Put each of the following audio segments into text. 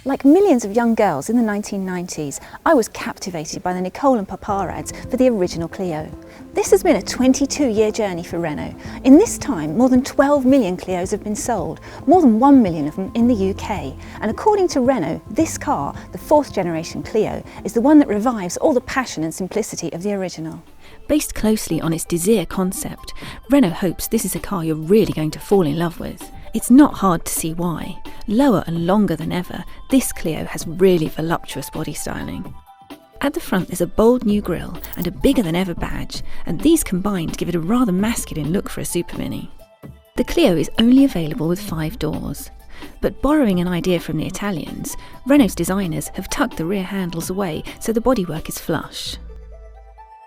Like millions of young girls in the 1990s, I was captivated by the Nicole and Papa ads for the original Clio. This has been a 22-year journey for Renault. In this time, more than 12 million Clios have been sold, more than 1 million of them in the UK. And according to Renault, this car, the fourth generation Clio, is the one that revives all the passion and simplicity of the original. Based closely on its Desire concept, Renault hopes this is a car you're really going to fall in love with. It's not hard to see why. Lower and longer than ever, this Clio has really voluptuous body styling. At the front there's a bold new grille and a bigger than ever badge, and these combined give it a rather masculine look for a Super Mini. The Clio is only available with 5 doors. But borrowing an idea from the Italians, Renault's designers have tucked the rear handles away so the bodywork is flush.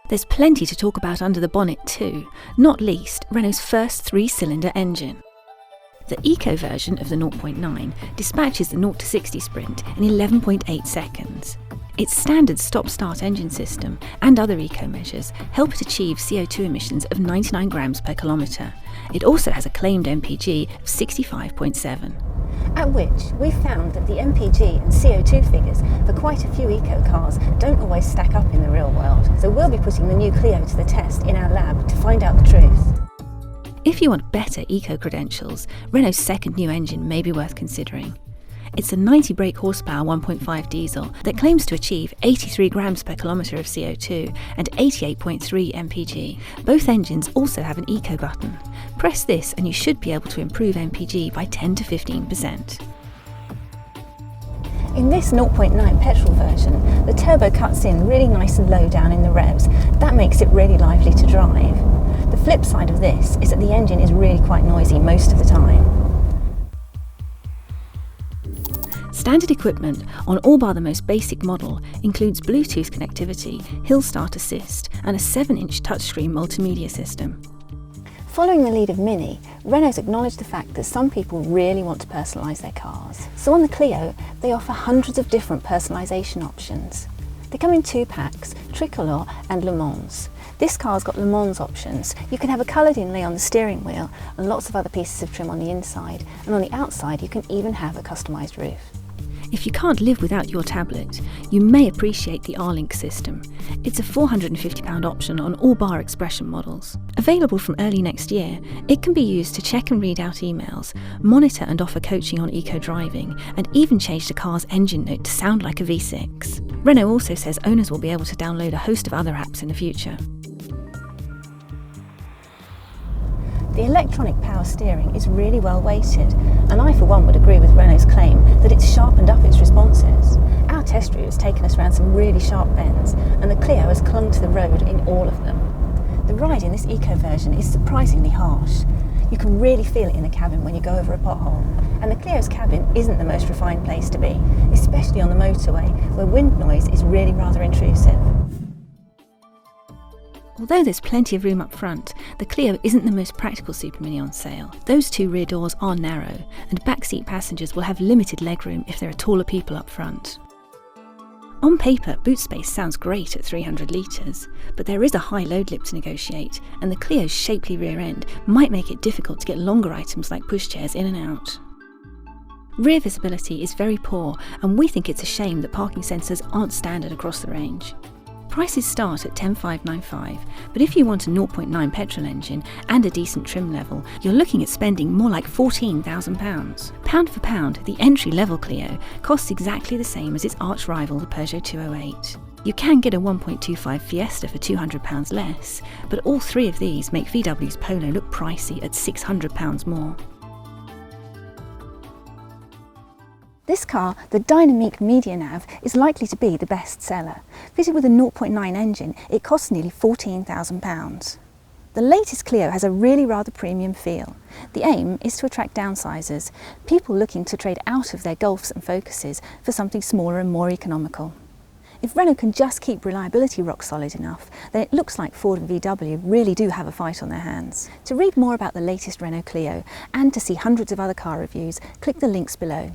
There's plenty to talk about under the bonnet too, not least Renault's first 3-cylinder engine. The Eco version of the 0.9 dispatches the 0 to 60 sprint in 11.8 seconds. Its standard stop-start engine system and other eco measures help it achieve CO2 emissions of 99 grams per kilometre. It also has a claimed MPG of 65.7. At which we found that the MPG and CO2 figures for quite a few eco cars don't always stack up in the real world, so we'll be putting the new Clio to the test in our lab to find out the truth. If you want better eco credentials, Renault's second new engine may be worth considering. It's a 90 brake horsepower 1.5 diesel that claims to achieve 83 grams per kilometre of CO2 and 88.3 mpg. Both engines also have an eco button. Press this and you should be able to improve mpg by 10 to 15%. In this 0.9 petrol version, the turbo cuts in really nice and low down in the revs. That makes it really lively to drive. The flip side of this is that the engine is really quite noisy most of the time. Standard equipment on all bar the most basic model includes Bluetooth connectivity, hill start assist and a 7-inch touchscreen multimedia system. Following the lead of Mini, Renault's acknowledged the fact that some people really want to personalise their cars. So on the Clio, they offer hundreds of different personalisation options. They come in 2 packs, Tricolor and Le Mans. This car's got Le Mans options. You can have a coloured inlay on the steering wheel and lots of other pieces of trim on the inside, and on the outside you can even have a customised roof. If you can't live without your tablet, you may appreciate the R-Link system. It's a £450 option on all bar Expression models. Available from early next year, it can be used to check and read out emails, monitor and offer coaching on eco driving, and even change the car's engine note to sound like a V6. Renault also says owners will be able to download a host of other apps in the future. The electronic power steering is really well weighted, and I for one would agree with Renault's claim that it's sharpened up its responses. Our test route has taken us around some really sharp bends, and the Clio has clung to the road in all of them. The ride in this eco version is surprisingly harsh. You can really feel it in the cabin when you go over a pothole, and the Clio's cabin isn't the most refined place to be, especially on the motorway where wind noise is really rather intrusive. Although there's plenty of room up front, the Clio isn't the most practical Super Mini on sale. Those 2 rear doors are narrow, and backseat passengers will have limited legroom if there are taller people up front. On paper, boot space sounds great at 300 litres, but there is a high load lip to negotiate, and the Clio's shapely rear end might make it difficult to get longer items like pushchairs in and out. Rear visibility is very poor, and we think it's a shame that parking sensors aren't standard across the range. Prices start at $10,595, but if you want a 0.9 petrol engine and a decent trim level, you're looking at spending more like £14,000. Pound for pound, the entry-level Clio costs exactly the same as its arch-rival, the Peugeot 208. You can get a 1.25 Fiesta for £200 less, but all 3 of these make VW's Polo look pricey at £600 more. This car, the Dynamique Media Nav, is likely to be the best seller. Fitted with a 0.9 engine, it costs nearly £14,000. The latest Clio has a really rather premium feel. The aim is to attract downsizers, people looking to trade out of their Golfs and Focuses for something smaller and more economical. If Renault can just keep reliability rock solid enough, then it looks like Ford and VW really do have a fight on their hands. To read more about the latest Renault Clio and to see hundreds of other car reviews, click the links below.